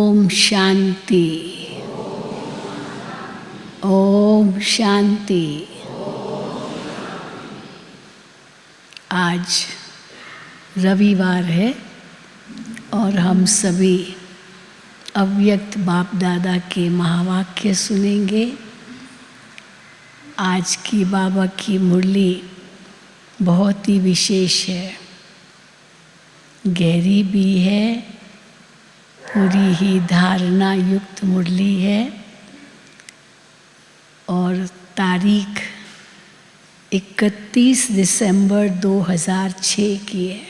ओम शांति। ओम शांति। आज रविवार है और हम सभी अव्यक्त बाप दादा के महावाक्य सुनेंगे। आज की बाबा की मुरली बहुत ही विशेष है, गहरी भी है, पूरी ही धारणा युक्त मुरली है और तारीख 31 दिसंबर 2006 की है।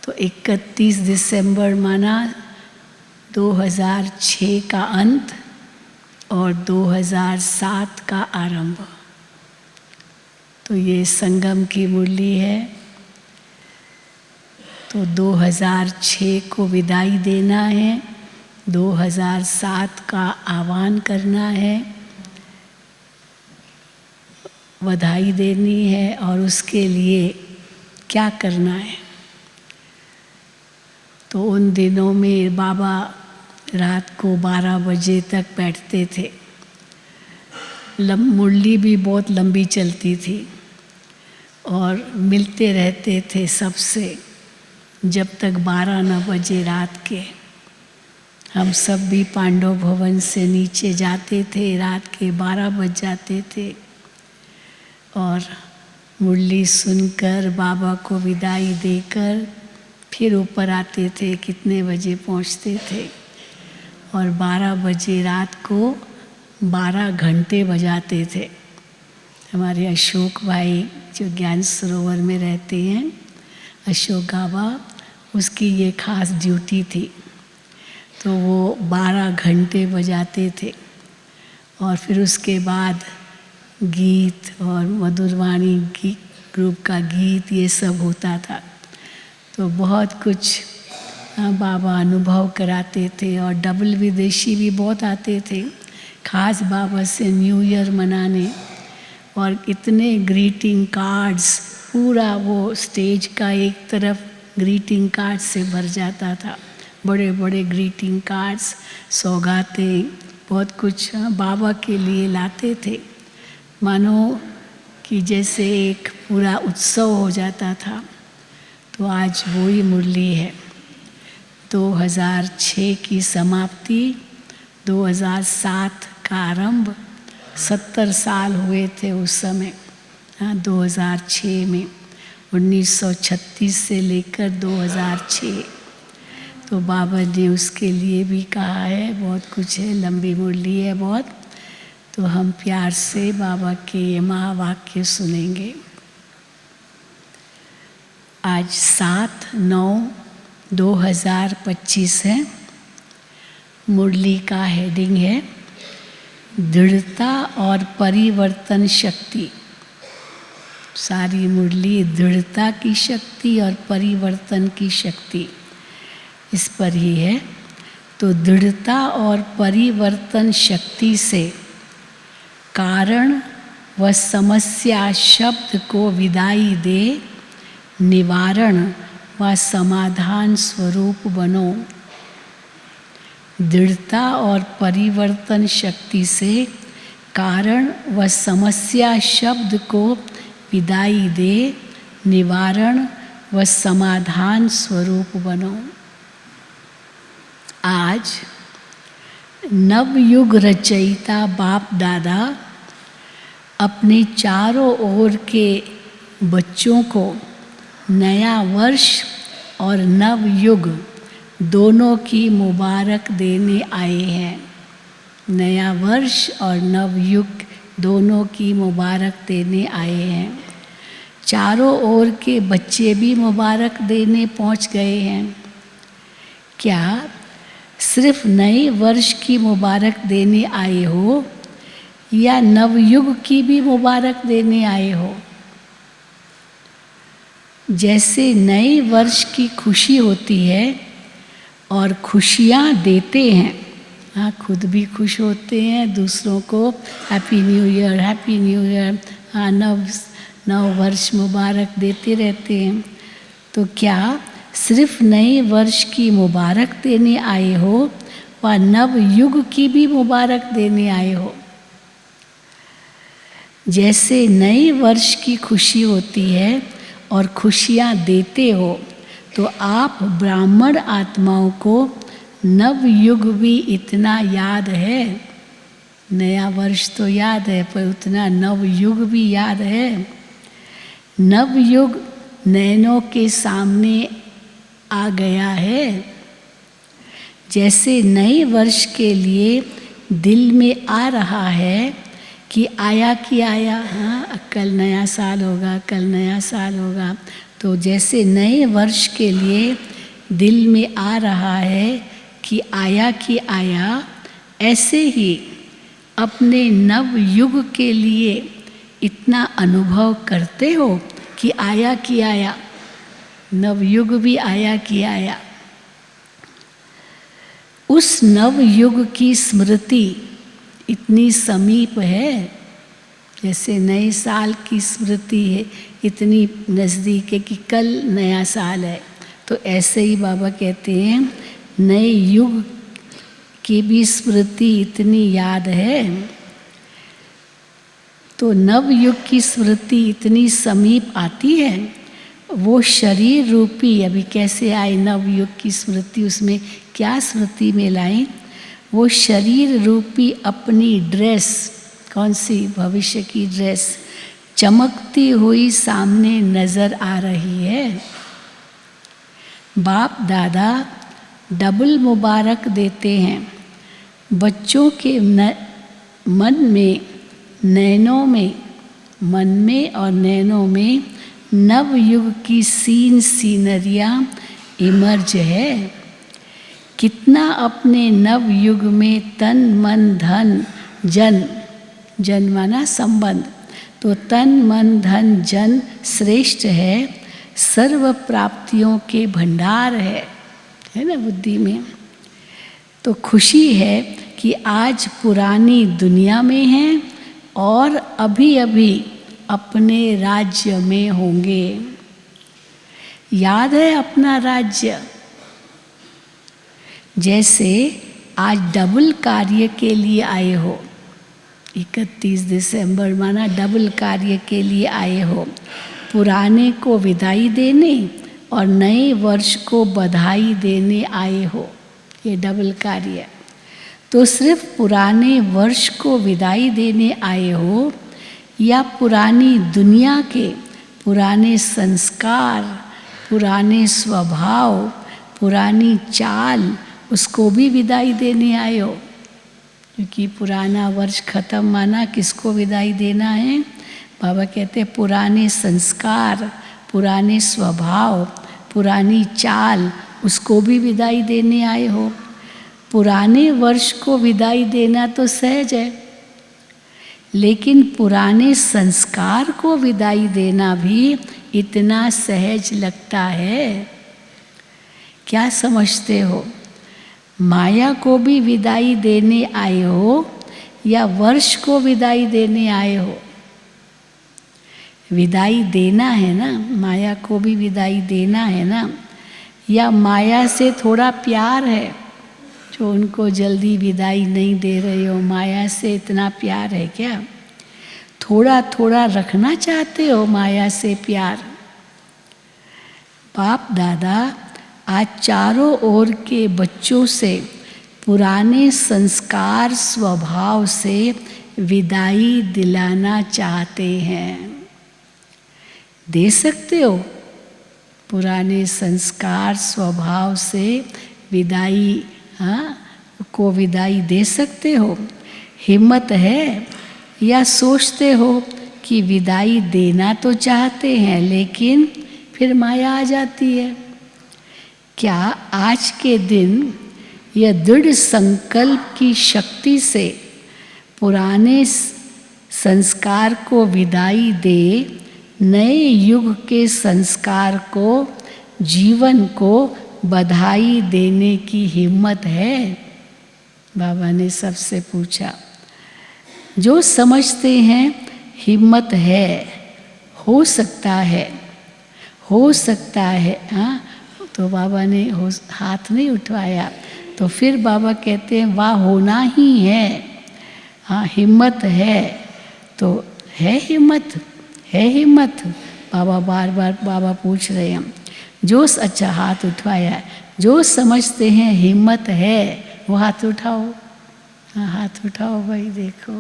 तो 31 दिसंबर माना 2006 का अंत और 2007 का आरंभ। तो ये संगम की मुरली है। तो 2006 को विदाई देना है, 2007 का आह्वान करना है, बधाई देनी है और उसके लिए क्या करना है। तो उन दिनों में बाबा रात को 12 बजे तक बैठते थे। मुरली भी बहुत लंबी चलती थी और मिलते रहते थे सबसे जब तक 12 न बजे रात के। हम सब भी पांडव भवन से नीचे जाते थे, रात के 12 बज जाते थे और मुरली सुनकर बाबा को विदाई देकर फिर ऊपर आते थे। कितने बजे पहुंचते थे और 12 बजे रात को 12 घंटे बजाते थे। हमारे अशोक भाई जो ज्ञान सरोवर में रहते हैं, अशोक बाबा, उसकी ये खास ड्यूटी थी। तो वो 12 घंटे बजाते थे और फिर उसके बाद गीत और मधुरवाणी ग्रुप का गीत ये सब होता था। तो बहुत कुछ बाबा अनुभव कराते थे और डबल विदेशी भी बहुत आते थे खास बाबा से न्यू ईयर मनाने। और इतने ग्रीटिंग कार्ड्स, पूरा वो स्टेज का एक तरफ ग्रीटिंग कार्ड से भर जाता था। बड़े बड़े ग्रीटिंग कार्ड्स, सौगातें, बहुत कुछ बाबा के लिए लाते थे। मानो कि जैसे एक पूरा उत्सव हो जाता था। तो आज वही मुरली है। 2006 की समाप्ति, 2007 का आरंभ। 70 साल हुए थे उस समय। 2006 में 1936 से लेकर 2006। तो बाबा ने उसके लिए भी कहा है, बहुत कुछ है, लंबी मुरली है बहुत। तो हम प्यार से बाबा के ये महावाक्य सुनेंगे। आज 7/9/2025 है। मुरली का हेडिंग है दृढ़ता और परिवर्तन शक्ति। सारी मुरली दृढ़ता की शक्ति और परिवर्तन की शक्ति इस पर ही है। तो दृढ़ता और परिवर्तन शक्ति से कारण व समस्या शब्द को विदाई दे, निवारण व समाधान स्वरूप बनो। दृढ़ता और परिवर्तन शक्ति से कारण व समस्या शब्द को विदाई दे, निवारण व समाधान स्वरूप बनो। आज नवयुग रचयिता बाप दादा अपने चारों ओर के बच्चों को नया वर्ष और नवयुग दोनों की मुबारक देने आए हैं। नया वर्ष और नवयुग दोनों की मुबारक देने आए हैं। चारों ओर के बच्चे भी मुबारक देने पहुंच गए हैं। क्या सिर्फ नए वर्ष की मुबारक देने आए हो या नवयुग की भी मुबारक देने आए हो? जैसे नए वर्ष की खुशी होती है और खुशियाँ देते हैं, हाँ, खुद भी खुश होते हैं, दूसरों को happy new year, happy new year, हाँ, नव वर्ष मुबारक देते रहते हैं। तो क्या सिर्फ नए वर्ष की मुबारक देने आए हो व नव युग की भी मुबारक देने आए हो। जैसे नए वर्ष की खुशी होती है और खुशियाँ देते हो, तो आप ब्राह्मण आत्माओं को नव युग भी इतना याद है। नया वर्ष तो याद है, पर उतना नव युग भी याद है। नव युग नैनों के सामने आ गया है। जैसे नए वर्ष के लिए दिल में आ रहा है कि आया कि आया, हाँ कल नया साल होगा, कल नया साल होगा। तो जैसे नए वर्ष के लिए दिल में आ रहा है कि आया कि आया, ऐसे ही अपने नव युग के लिए इतना अनुभव करते हो कि आया कि आया, नव युग भी आया कि आया। उस नव युग की स्मृति इतनी समीप है, जैसे नए साल की स्मृति है इतनी नज़दीक है कि कल नया साल है। तो ऐसे ही बाबा कहते हैं नए युग की भी स्मृति इतनी याद है। तो नव युग की स्मृति इतनी समीप आती है। वो शरीर रूपी, अभी कैसे आए नव युग की स्मृति, उसमें क्या स्मृति में लाएं? वो शरीर रूपी अपनी ड्रेस, कौन सी? भविष्य की ड्रेस चमकती हुई सामने नजर आ रही है। बाप दादा डबल मुबारक देते हैं। बच्चों के मन में, नैनों में, मन में और नैनों में नव युग की सीनरियाँ इमर्ज है। कितना अपने नव युग में तन मन धन जन माना संबंध, तो तन मन धन जन श्रेष्ठ है, सर्व प्राप्तियों के भंडार है ना बुद्धि में। तो खुशी है कि आज पुरानी दुनिया में हैं और अभी अभी अपने राज्य में होंगे। याद है अपना राज्य? जैसे आज डबल कार्य के लिए आए हो, 31 दिसंबर माना डबल कार्य के लिए आए हो, पुराने को विदाई देने और नए वर्ष को बधाई देने आए हो, ये डबल कार्य। तो सिर्फ पुराने वर्ष को विदाई देने आए हो या पुरानी दुनिया के पुराने संस्कार, पुराने स्वभाव, पुरानी चाल, उसको भी विदाई देने आए हो? क्योंकि पुराना वर्ष खत्म माना किसको विदाई देना है? बाबा कहते हैं पुराने संस्कार, पुराने स्वभाव, पुरानी चाल, उसको भी विदाई देने आए हो। पुराने वर्ष को विदाई देना तो सहज है, लेकिन पुराने संस्कार को विदाई देना भी इतना सहज लगता है। क्या समझते हो? माया को भी विदाई देने आए हो या वर्ष को विदाई देने आए हो? विदाई देना है ना, माया को भी विदाई देना है ना। या माया से थोड़ा प्यार है जो उनको जल्दी विदाई नहीं दे रहे हो? माया से इतना प्यार है क्या? थोड़ा थोड़ा रखना चाहते हो माया से प्यार? बाप दादा आज चारों ओर के बच्चों से पुराने संस्कार स्वभाव से विदाई दिलाना चाहते हैं। दे सकते हो? पुराने संस्कार स्वभाव से विदाई, हाँ को विदाई दे सकते हो? हिम्मत है? या सोचते हो कि विदाई देना तो चाहते हैं लेकिन फिर माया आ जाती है? क्या आज के दिन यह दृढ़ संकल्प की शक्ति से पुराने संस्कार को विदाई दे, नए युग के संस्कार को, जीवन को बधाई देने की हिम्मत है? बाबा ने सबसे पूछा। जो समझते हैं हिम्मत है, हो सकता है, हाँ तो बाबा ने हाथ नहीं उठवाया। तो फिर बाबा कहते हैं वाह होना ही है, हाँ हिम्मत है, तो है हिम्मत, है हिम्मत। बाबा बार बार बाबा पूछ रहे हैं। जो अच्छा हाथ उठवाया, जो समझते हैं हिम्मत है वो हाथ उठाओ। हाँ हाथ उठाओ भाई, देखो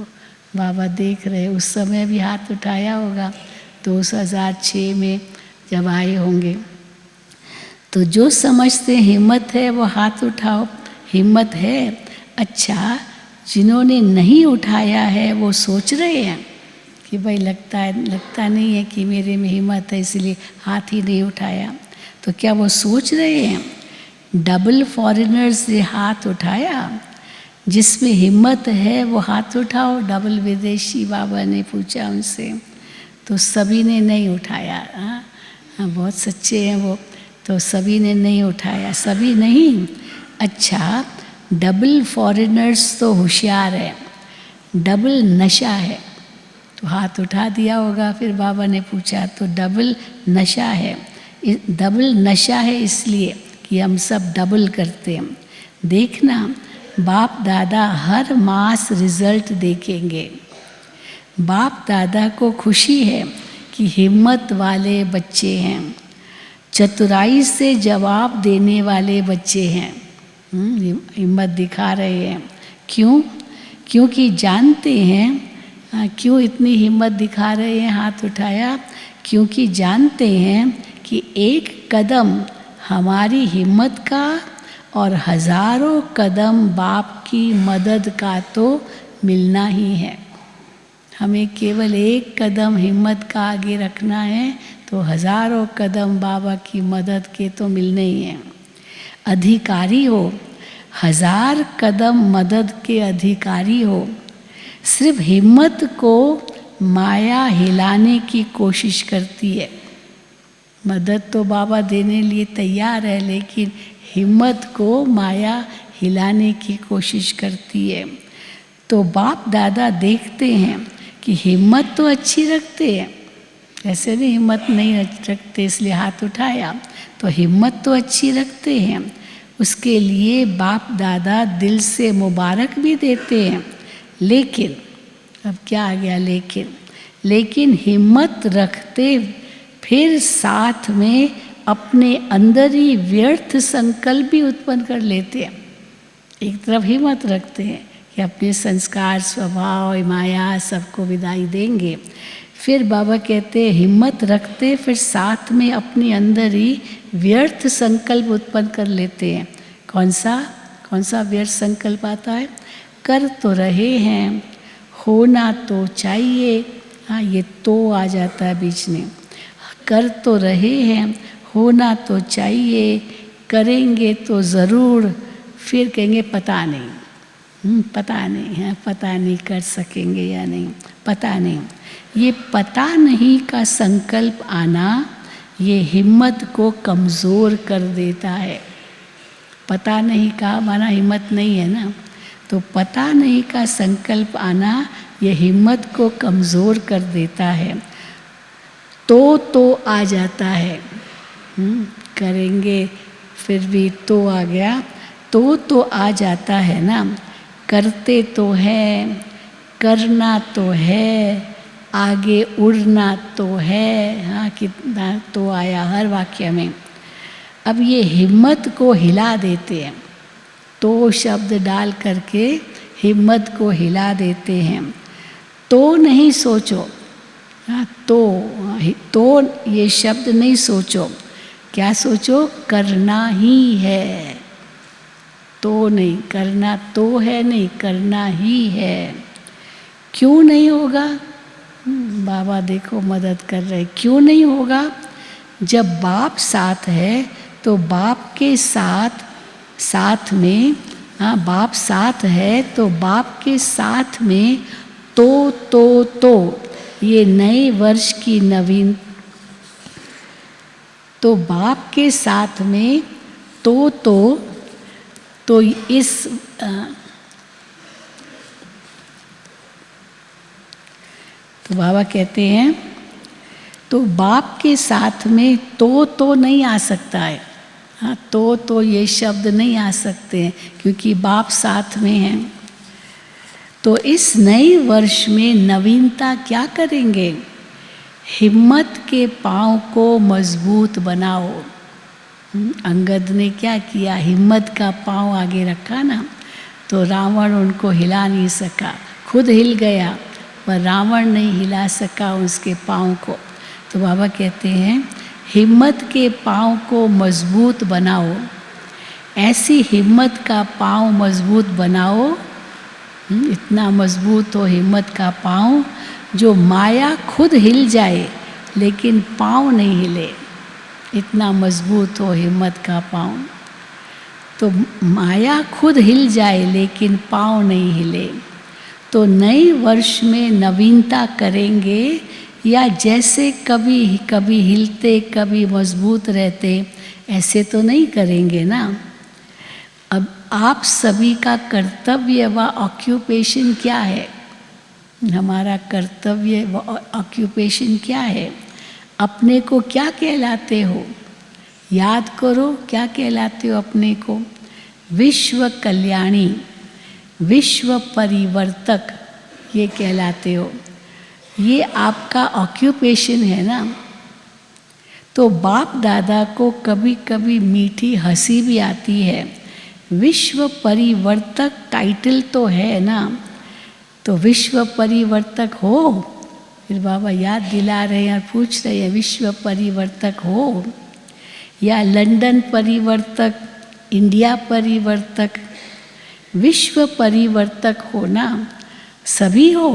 बाबा देख रहे, उस समय भी हाथ उठाया होगा 2006 में जब आए होंगे। तो जो समझते हिम्मत है वो हाथ उठाओ। हिम्मत है। अच्छा, जिन्होंने नहीं उठाया है वो सोच रहे हैं कि भाई लगता नहीं है कि मेरे में हिम्मत है इसलिए हाथ ही नहीं उठाया। तो क्या वो सोच रहे हैं? डबल फॉरेनर्स ने हाथ उठाया, जिसमें हिम्मत है वो हाथ उठाओ। डबल विदेशी बाबा ने पूछा उनसे, तो सभी ने नहीं उठाया। हाँ बहुत सच्चे हैं वो, तो सभी ने नहीं उठाया। सभी नहीं, अच्छा डबल फॉरेनर्स तो होशियार है, डबल नशा है, तो हाथ उठा दिया होगा। फिर बाबा ने पूछा तो डबल नशा है, डबल नशा है इसलिए कि हम सब डबल करते हैं। देखना बाप दादा हर मास रिजल्ट देखेंगे। बाप दादा को खुशी है कि हिम्मत वाले बच्चे हैं, चतुराई से जवाब देने वाले बच्चे हैं। हिम्मत दिखा रहे हैं। क्यों? क्योंकि जानते हैं, क्यों इतनी हिम्मत दिखा रहे हैं? हाथ उठाया क्योंकि जानते हैं कि एक कदम हमारी हिम्मत का और हजारों कदम बाप की मदद का तो मिलना ही है। हमें केवल एक कदम हिम्मत का आगे रखना है तो हजारों कदम बाबा की मदद के तो मिलने ही हैं। अधिकारी हो, 1000 कदम मदद के अधिकारी हो। सिर्फ हिम्मत को माया हिलाने की कोशिश करती है। मदद तो बाबा देने लिए तैयार है, लेकिन हिम्मत को माया हिलाने की कोशिश करती है। तो बाप दादा देखते हैं कि हिम्मत तो अच्छी रखते हैं, ऐसे नहीं हिम्मत नहीं रखते इसलिए हाथ उठाया, तो हिम्मत तो अच्छी रखते हैं। उसके लिए बाप दादा दिल से मुबारक भी देते हैं। लेकिन अब क्या आ गया लेकिन हिम्मत रखते फिर साथ में अपने अंदर ही व्यर्थ संकल्प भी उत्पन्न कर लेते हैं। एक तरफ हिम्मत रखते हैं कि अपने संस्कार स्वभाव माया सबको विदाई देंगे, फिर बाबा कहते हैं हिम्मत रखते फिर साथ में अपने अंदर ही व्यर्थ संकल्प उत्पन्न कर लेते हैं। कौन सा व्यर्थ संकल्प आता है? कर तो रहे हैं, होना तो चाहिए। हाँ ये तो आ जाता है बीच में। कर तो रहे हैं, होना तो चाहिए, करेंगे तो ज़रूर, फिर कहेंगे पता नहीं, पता नहीं है, पता नहीं कर सकेंगे या नहीं, पता नहीं। ये पता नहीं का संकल्प आना ये हिम्मत को कमज़ोर कर देता है। पता नहीं का माना हिम्मत नहीं है ना, तो पता नहीं का संकल्प आना ये हिम्मत को कमज़ोर कर देता है। तो आ जाता है, करेंगे फिर भी तो आ गया, तो आ जाता है ना। करते तो है, करना तो है, आगे उड़ना तो है। हाँ कितना तो आया हर वाक्य में। अब ये हिम्मत को हिला देते हैं, तो शब्द डाल करके हिम्मत को हिला देते हैं। तो नहीं सोचो, हाँ तो ये शब्द नहीं सोचो, क्या सोचो? करना ही है। तो नहीं, करना तो है नहीं, करना ही है। क्यों नहीं होगा? बाबा देखो मदद कर रहे। क्यों नहीं होगा? जब बाप साथ है तो बाप के साथ में, हाँ बाप साथ है तो बाप के साथ में तो ये नए वर्ष की नवीन, तो बाप के साथ में तो इस तो बाबा कहते हैं तो बाप के साथ में तो नहीं आ सकता है। हाँ, तो ये शब्द नहीं आ सकते हैं क्योंकि बाप साथ में हैं। तो इस नए वर्ष में नवीनता क्या करेंगे? हिम्मत के पांव को मजबूत बनाओ। अंगद ने क्या किया? हिम्मत का पांव आगे रखा ना, तो रावण उनको हिला नहीं सका, खुद हिल गया पर रावण नहीं हिला सका उसके पांव को। तो बाबा कहते हैं हिम्मत के पांव को मजबूत बनाओ। ऐसी हिम्मत का पांव मजबूत बनाओ, इतना मजबूत हो हिम्मत का पांव जो माया खुद हिल जाए लेकिन पांव नहीं हिले। इतना मजबूत हो हिम्मत का पांव, तो माया खुद हिल जाए लेकिन पांव नहीं हिले। तो नए वर्ष में नवीनता करेंगे या जैसे कभी कभी हिलते कभी मजबूत रहते, ऐसे तो नहीं करेंगे ना। अब आप सभी का कर्तव्य व ऑक्यूपेशन क्या है? हमारा कर्तव्य व ऑक्यूपेशन क्या है? अपने को क्या कहलाते हो? याद करो, क्या कहलाते हो अपने को? विश्व कल्याणी, विश्व परिवर्तक, ये कहलाते हो। ये आपका ऑक्यूपेशन है ना। तो बाप दादा को कभी कभी मीठी हंसी भी आती है। विश्व परिवर्तक टाइटल तो है ना, तो विश्व परिवर्तक हो? फिर बाबा याद दिला रहे हैं और पूछ रहे हैं विश्व परिवर्तक हो या लंदन परिवर्तक, इंडिया परिवर्तक? विश्व परिवर्तक हो ना, सभी हो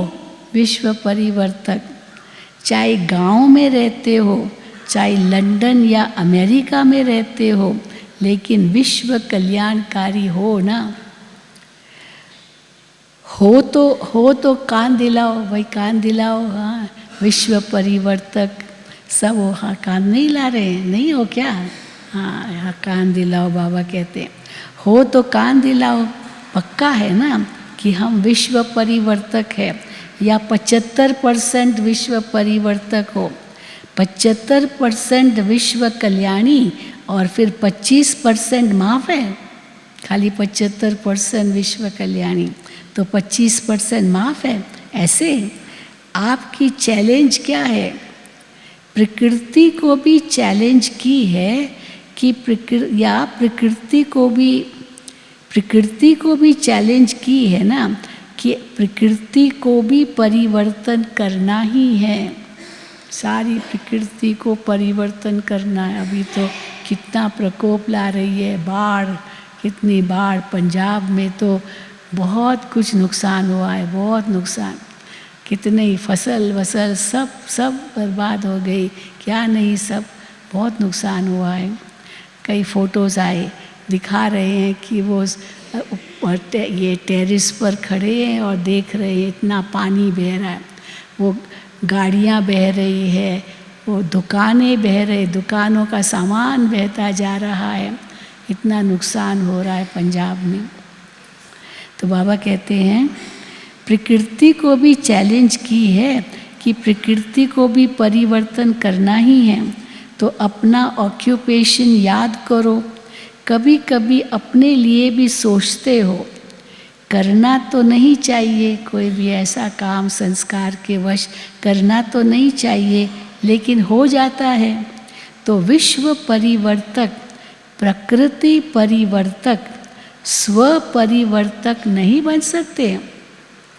विश्व परिवर्तक। चाहे गांव में रहते हो, चाहे लंदन या अमेरिका में रहते हो, लेकिन विश्व कल्याणकारी हो ना। हो तो कान दिलाओ भाई, कान दिलाओ। हाँ, विश्व परिवर्तक सब हो। हाँ, कान नहीं ला रहे हैं? नहीं हो क्या? हाँ, कान दिलाओ बाबा कहते हैं। हो तो कान दिलाओ। पक्का है ना कि हम विश्व परिवर्तक है या 75% विश्व परिवर्तक हो? 75% विश्व कल्याणी और फिर 25% माफ है। खाली 75% विश्व कल्याणी तो 25% माफ है। ऐसे आपकी चैलेंज क्या है? प्रकृति को भी चैलेंज की है कि प्रकृति को भी चैलेंज की है ना कि प्रकृति को भी परिवर्तन करना ही है। सारी प्रकृति को परिवर्तन करना है। अभी तो कितना प्रकोप ला रही है, बाढ़, कितनी बाढ़। पंजाब में तो बहुत कुछ नुकसान हुआ है, बहुत नुकसान। कितने ही फसल वसल सब बर्बाद हो गई, क्या नहीं, सब बहुत नुकसान हुआ है। कई फोटोज़ आए, दिखा रहे हैं कि वो ये टेरेस पर खड़े हैं और देख रहे हैं इतना पानी बह रहा है, वो गाड़ियाँ बह रही है, वो दुकानें बह रही, दुकानों का सामान बहता जा रहा है, इतना नुकसान हो रहा है पंजाब में। तो बाबा कहते हैं प्रकृति को भी चैलेंज की है कि प्रकृति को भी परिवर्तन करना ही है। तो अपना ऑक्यूपेशन याद करो। कभी कभी अपने लिए भी सोचते हो, करना तो नहीं चाहिए कोई भी ऐसा काम, संस्कार के वश करना तो नहीं चाहिए, लेकिन हो जाता है। तो विश्व परिवर्तक, प्रकृति परिवर्तक, स्व परिवर्तक नहीं बन सकते।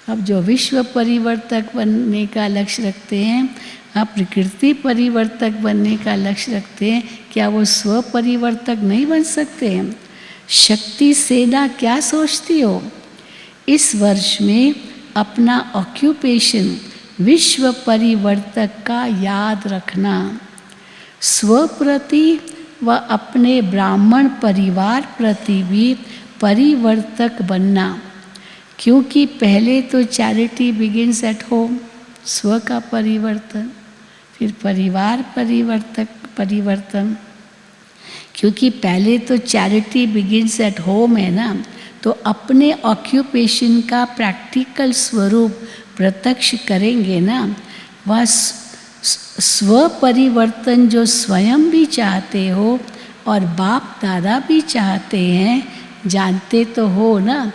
अब जो विश्व परिवर्तक बनने का लक्ष्य रखते हैं, आप प्रकृति परिवर्तक बनने का लक्ष्य रखते हैं, क्या वो स्व परिवर्तक नहीं बन सकते हैं? शक्ति सेना क्या सोचती हो? इस वर्ष में अपना ऑक्यूपेशन विश्व परिवर्तक का याद रखना, स्व प्रति व अपने ब्राह्मण परिवार प्रति भी परिवर्तक बनना। क्योंकि पहले तो चैरिटी बिगिंस एट होम, स्व का परिवर्तन, फिर परिवार परिवर्तन। क्योंकि पहले तो चैरिटी बिगिंस एट होम है ना, तो अपने ऑक्यूपेशन का प्रैक्टिकल स्वरूप प्रत्यक्ष करेंगे ना। वह स्व परिवर्तन जो स्वयं भी चाहते हो, और बाप दादा भी चाहते हैं, जानते तो हो ना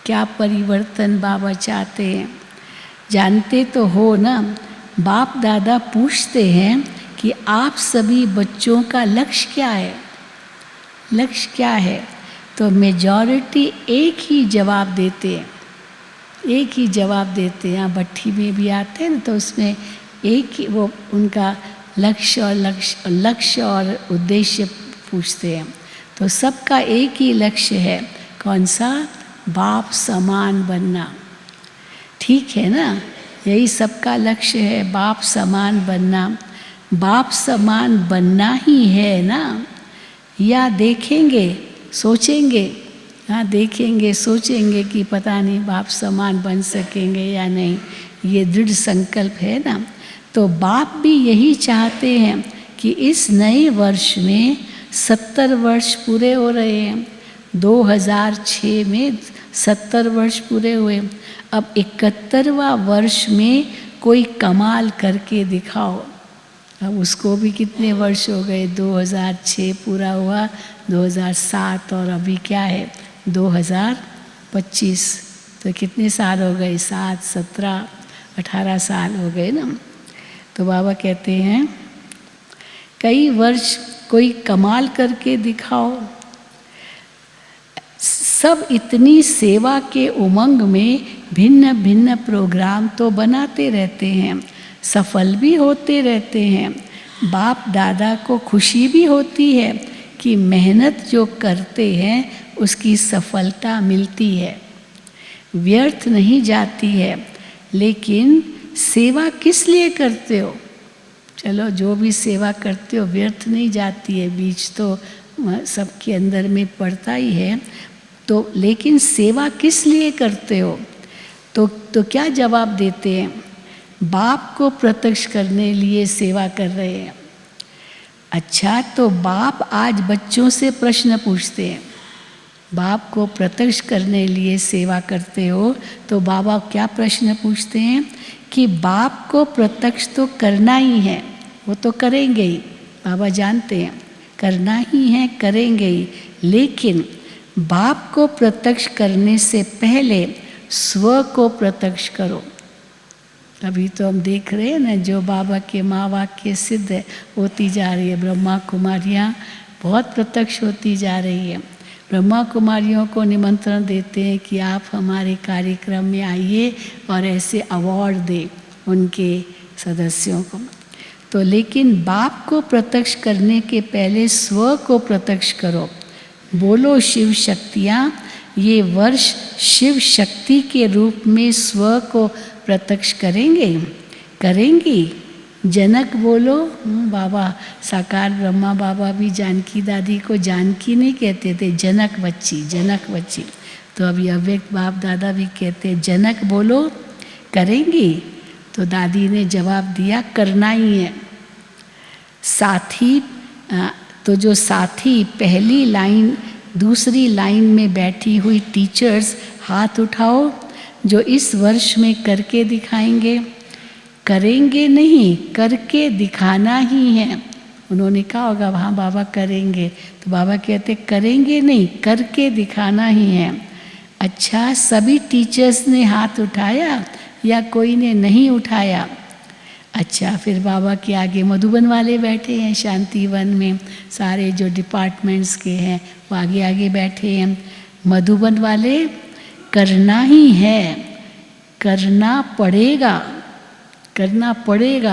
क्या परिवर्तन बाबा चाहते हैं, जानते तो हो ना। बाप दादा पूछते हैं कि आप सभी बच्चों का लक्ष्य क्या है, लक्ष्य क्या है। तो मेजॉरिटी एक ही जवाब देते हैं, एक ही जवाब देते हैं। यहाँ भट्ठी में भी आते हैं ना, तो उसमें एक ही वो उनका लक्ष्य और उद्देश्य पूछते हैं। तो सबका एक ही लक्ष्य है, कौन सा? बाप समान बनना। ठीक है ना, यही सबका लक्ष्य है, बाप समान बनना। बाप समान बनना ही है ना, या देखेंगे सोचेंगे, हाँ देखेंगे सोचेंगे कि पता नहीं बाप समान बन सकेंगे या नहीं, ये दृढ़ संकल्प है ना। तो बाप भी यही चाहते हैं कि इस नए वर्ष में 70 वर्ष पूरे हो रहे हैं। 2006 में 70 वर्ष पूरे हुए। अब 71वां वर्ष में कोई कमाल करके दिखाओ। अब उसको भी कितने वर्ष हो गए, 2006 पूरा हुआ, 2007 और अभी क्या है 2025, तो कितने साल हो गए, 7, 17, 18 साल हो गए ना। तो बाबा कहते हैं कई वर्ष कोई कमाल करके दिखाओ। सब इतनी सेवा के उमंग में भिन्न भिन्न प्रोग्राम तो बनाते रहते हैं, सफल भी होते रहते हैं। बाप दादा को खुशी भी होती है कि मेहनत जो करते हैं उसकी सफलता मिलती है, व्यर्थ नहीं जाती है। लेकिन सेवा किस लिए करते हो? चलो जो भी सेवा करते हो व्यर्थ नहीं जाती है, बीज तो सबके अंदर में पड़ता ही है। तो लेकिन सेवा किस लिए करते हो? तो क्या जवाब देते हैं? बाप को प्रत्यक्ष करने लिए सेवा कर रहे हैं। अच्छा, तो बाप आज बच्चों से प्रश्न पूछते हैं, बाप को प्रत्यक्ष करने लिए सेवा करते हो, तो बाबा क्या प्रश्न पूछते हैं कि बाप को प्रत्यक्ष तो करना ही है, वो तो करेंगे ही, बाबा जानते हैं करना ही है, करेंगे ही। लेकिन बाप को प्रत्यक्ष करने से पहले स्व को प्रत्यक्ष करो। अभी तो हम देख रहे हैं ना, जो बाबा के माँ वाक्य सिद्ध होती जा रही है, ब्रह्मा कुमारियाँ बहुत प्रत्यक्ष होती जा रही है। ब्रह्मा कुमारियों को निमंत्रण देते हैं कि आप हमारे कार्यक्रम में आइए और ऐसे अवार्ड दें उनके सदस्यों को। तो लेकिन बाप को प्रत्यक्ष करने के पहले स्व को प्रत्यक्ष करो। बोलो शिव शक्तियाँ, ये वर्ष शिव शक्ति के रूप में स्व को प्रत्यक्ष करेंगी। जनक बोलो, बाबा साकार ब्रह्मा बाबा भी जानकी दादी को जानकी नहीं कहते थे, जनक बच्ची। तो अभी अव्यक्त बाप दादा भी कहते हैं जनक बोलो, करेंगी। तो दादी ने जवाब दिया करना ही है। साथी, तो जो साथी पहली लाइन दूसरी लाइन में बैठी हुई टीचर्स हाथ उठाओ, जो इस वर्ष में करके दिखाएंगे। करेंगे नहीं, करके दिखाना ही है। उन्होंने कहा होगा हाँ बाबा करेंगे, तो बाबा कहते करेंगे नहीं, करके दिखाना ही है। अच्छा, सभी टीचर्स ने हाथ उठाया या कोई ने नहीं उठाया? अच्छा, फिर बाबा के आगे मधुबन वाले बैठे हैं, शांतिवन में सारे जो डिपार्टमेंट्स के हैं वो आगे आगे बैठे हैं। मधुबन वाले करना ही है, करना पड़ेगा।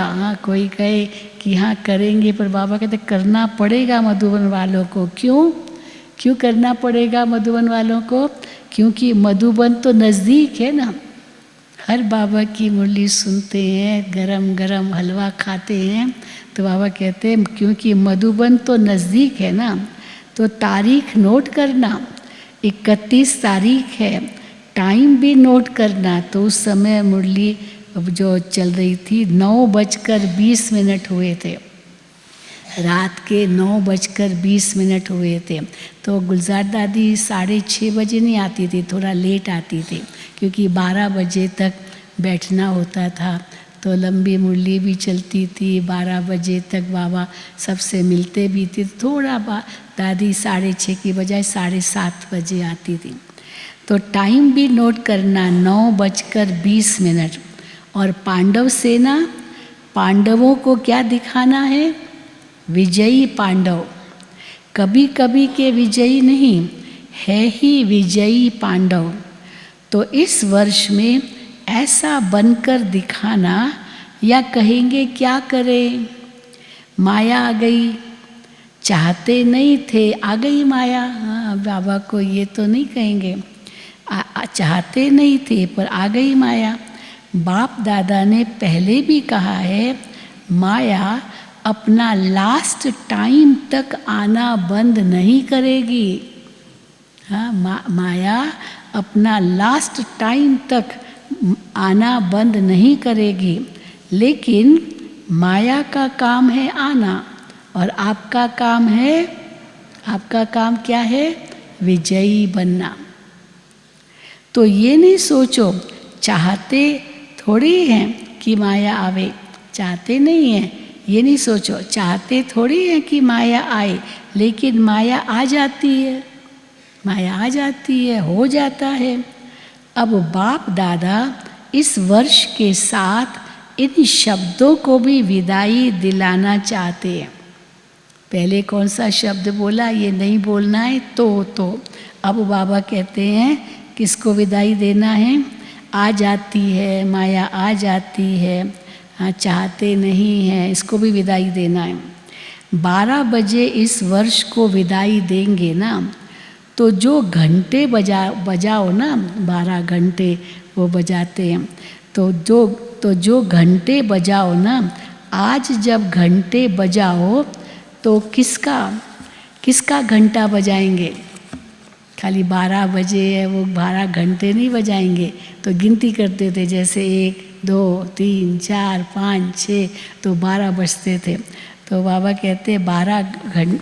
हाँ, कोई कहे कि हाँ करेंगे, पर बाबा कहते करना पड़ेगा मधुबन वालों को। क्यों करना पड़ेगा मधुबन वालों को? क्योंकि मधुबन तो नज़दीक है ना, हर बाबा की मुरली सुनते हैं, गरम गरम हलवा खाते हैं। तो बाबा कहते हैं क्योंकि मधुबन तो नज़दीक है ना, तो तारीख नोट करना, 31 तारीख है, टाइम भी नोट करना। तो उस समय मुरली जो चल रही थी 9:20 हुए थे, रात के 9:20 हुए थे। तो गुलजार दादी 6:30 बजे नहीं आती थी, थोड़ा लेट आती थी, क्योंकि 12 बजे तक बैठना होता था। तो लंबी मुरली भी चलती थी, 12 बजे तक बाबा सबसे मिलते भी थे। थोड़ा दादी 6:30 की बजाय 7:30 बजे आती थी। तो टाइम भी नोट करना, 9:20। और पांडव सेना, पांडवों को क्या दिखाना है? विजयी पांडव, कभी कभी के विजयी नहीं, है ही विजयी पांडव। तो इस वर्ष में ऐसा बनकर दिखाना, या कहेंगे क्या करें, माया आ गई, चाहते नहीं थे आ गई माया। हाँ, बाबा को ये तो नहीं कहेंगे, चाहते नहीं थे पर आ गई माया। बाप दादा ने पहले भी कहा है, माया अपना लास्ट टाइम तक आना बंद नहीं करेगी। हाँ, माया अपना लास्ट टाइम तक आना बंद नहीं करेगी, लेकिन माया का काम है आना, और आपका काम है, आपका काम क्या है? विजयी बनना। तो ये नहीं सोचो, चाहते थोड़ी हैं कि माया आवे, चाहते नहीं हैं, ये नहीं सोचो, चाहते थोड़ी हैं कि माया आए, लेकिन माया आ जाती है, माया आ जाती है, हो जाता है। अब बाप दादा इस वर्ष के साथ इन शब्दों को भी विदाई दिलाना चाहते हैं। पहले कौन सा शब्द बोला? ये नहीं बोलना है तो अब बाबा कहते हैं किसको विदाई देना है? आ जाती है माया, आ जाती है, हाँ, चाहते नहीं हैं, इसको भी विदाई देना है। 12 बजे इस वर्ष को विदाई देंगे ना, तो जो घंटे बजाओ ना, 12 घंटे वो बजाते हैं, तो जो घंटे बजाओ ना, आज जब घंटे बजाओ तो किसका घंटा बजाएंगे? खाली 12 बजे है, वो 12 घंटे नहीं बजाएंगे। तो गिनती करते थे, जैसे 1 2 3 4 5 6, तो 12 बजते थे। तो बाबा कहते 12 घंटे,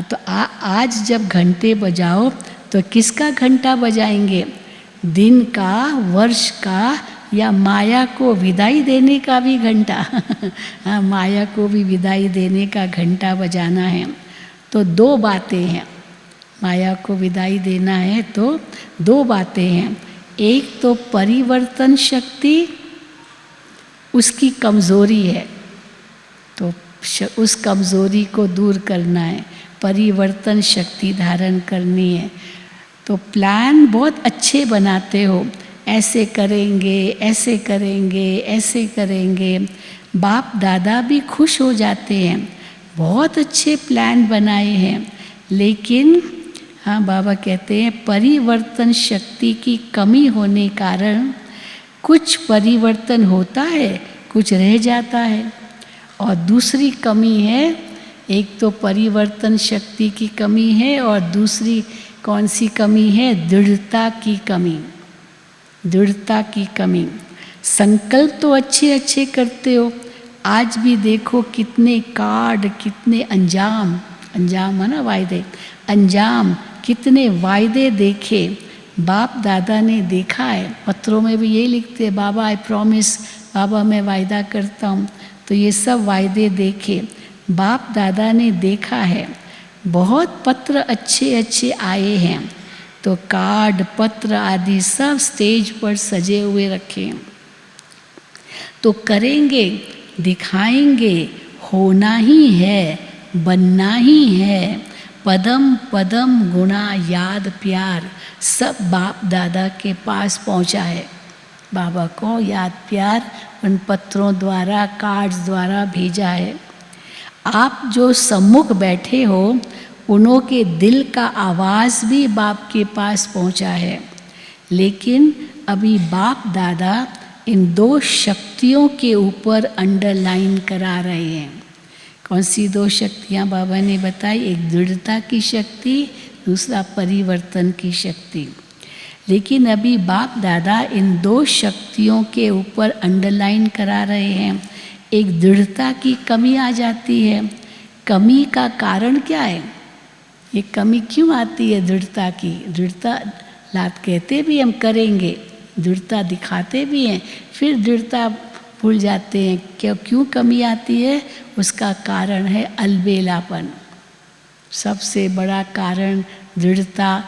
तो आज जब घंटे बजाओ तो किसका घंटा बजाएंगे? दिन का, वर्ष का, या माया को विदाई देने का भी घंटा? हाँ, माया को भी विदाई देने का घंटा बजाना है। तो 2 बातें हैं, माया को विदाई देना है तो 2 बातें हैं। एक तो परिवर्तन शक्ति, उसकी कमज़ोरी है, तो उस कमज़ोरी को दूर करना है, परिवर्तन शक्ति धारण करनी है। तो प्लान बहुत अच्छे बनाते हो, ऐसे करेंगे, ऐसे करेंगे, ऐसे करेंगे, बाप दादा भी खुश हो जाते हैं, बहुत अच्छे प्लान बनाए हैं, लेकिन हाँ, बाबा कहते हैं परिवर्तन शक्ति की कमी होने कारण कुछ परिवर्तन होता है, कुछ रह जाता है। और दूसरी कमी है, एक तो परिवर्तन शक्ति की कमी है, और दूसरी कौन सी कमी है? दृढ़ता की कमी, दृढ़ता की कमी। संकल्प तो अच्छे अच्छे करते हो, आज भी देखो कितने कार्ड, कितने अंजाम है ना, वायदे, अंजाम, कितने वायदे देखे, बाप दादा ने देखा है। पत्रों में भी यही लिखते हैं, बाबा आई प्रॉमिस, बाबा मैं वायदा करता हूँ। तो ये सब वायदे देखे, बाप दादा ने देखा है, बहुत पत्र अच्छे अच्छे आए हैं। तो कार्ड, पत्र आदि सब स्टेज पर सजे हुए रखे। तो करेंगे, दिखाएंगे, होना ही है, बनना ही है, पदम पदम गुणा याद प्यार, सब बाप दादा के पास पहुंचा है। बाबा को याद प्यार उन पत्रों द्वारा, कार्ड्स द्वारा भेजा है। आप जो सम्मुख बैठे हो, उन्हों के दिल का आवाज़ भी बाप के पास पहुंचा है, लेकिन अभी बाप दादा इन 2 शक्तियों के ऊपर अंडरलाइन करा रहे हैं। कौन सी 2 शक्तियाँ बाबा ने बताई? एक दृढ़ता की शक्ति, दूसरा परिवर्तन की शक्ति। लेकिन अभी बाप दादा इन 2 शक्तियों के ऊपर अंडरलाइन करा रहे हैं। एक दृढ़ता की कमी आ जाती है। कमी का कारण क्या है? ये कमी क्यों आती है दृढ़ता की? दृढ़ता लात कहते भी हम करेंगे, दृढ़ता दिखाते भी हैं, फिर दृढ़ता भूल जाते हैं। क्यों कमी आती है? उसका कारण है अलबेलापन। सबसे बड़ा कारण दृढ़ता